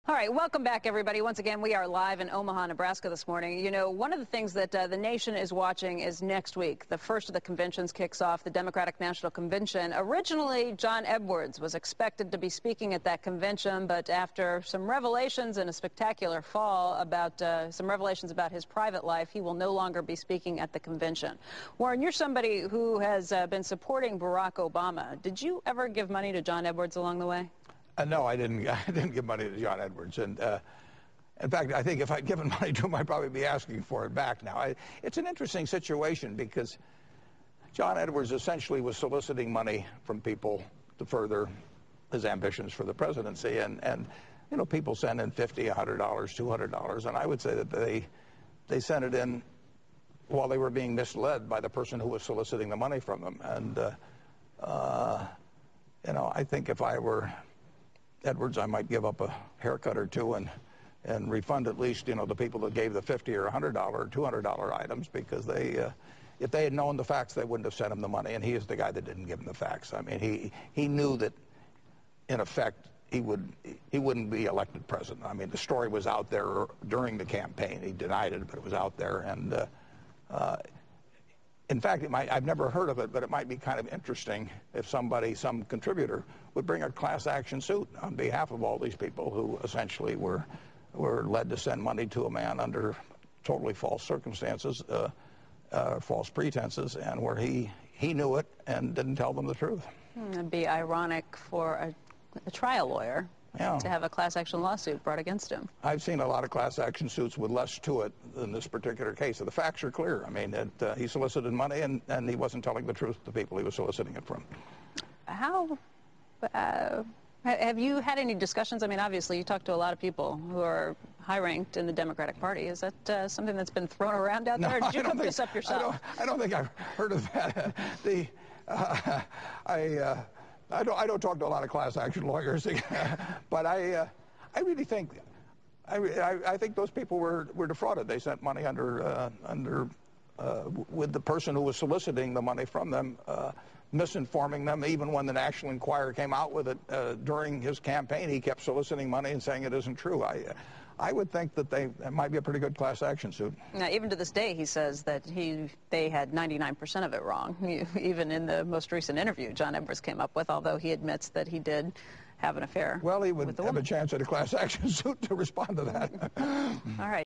All right, welcome back, everybody. Once again, we are live in Omaha, Nebraska this morning. You know, one of the things that the nation is watching is next week. The first of the conventions kicks off, the Democratic National Convention. Originally, John Edwards was expected to be speaking at that convention, but after some revelations and a spectacular fall about some revelations about his private life, he will no longer be speaking at the convention. Warren, you're somebody who has been supporting Barack Obama. Did you ever give money to John Edwards along the way? No, I didn't. I didn't give money to John Edwards, and in fact, I think if I'd given money to him, I'd probably be asking for it back now. It's an interesting situation because John Edwards essentially was soliciting money from people to further his ambitions for the presidency, and you know, people send in $50, $100, $200, and I would say that they sent it in while they were being misled by the person who was soliciting the money from them, and you know, I think if I were Edwards, I might give up a haircut or two and refund at least, you know, the people that gave the $50 or $100 or $200 items, because if they had known the facts, they wouldn't have sent him the money, and he is the guy that didn't give him the facts. I mean, he knew that, in effect, he wouldn't be elected president. I mean, the story was out there during the campaign. He denied it, but it was out there, and in fact, I've never heard of it, but it might be kind of interesting if some contributor would bring a class action suit on behalf of all these people who essentially were led to send money to a man under totally false circumstances, false pretenses, and where he knew it and didn't tell them the truth. It'd be ironic for a trial lawyer to have a class action lawsuit brought against him. I've seen a lot of class action suits with less to it than this particular case. So the facts are clear. I mean, he solicited money and he wasn't telling the truth to the people he was soliciting it from. How have you had any discussions? I mean, obviously, you talk to a lot of people who are high-ranked in the Democratic Party. Is that something that's been thrown around out there? Or did you cook this up yourself? I don't think I've heard of that. I don't talk to a lot of class action lawyers, but I really think I think those people were defrauded. They sent money with the person who was soliciting the money from them, misinforming them. Even when the National Enquirer came out with it during his campaign, he kept soliciting money and saying it isn't true. I would think that that might be a pretty good class action suit. Now, even to this day, he says that they had 99% of it wrong. Even in the most recent interview John Edwards came up with, although he admits that he did have an affair. Well, he would have a chance at a class action suit to respond to that. All right.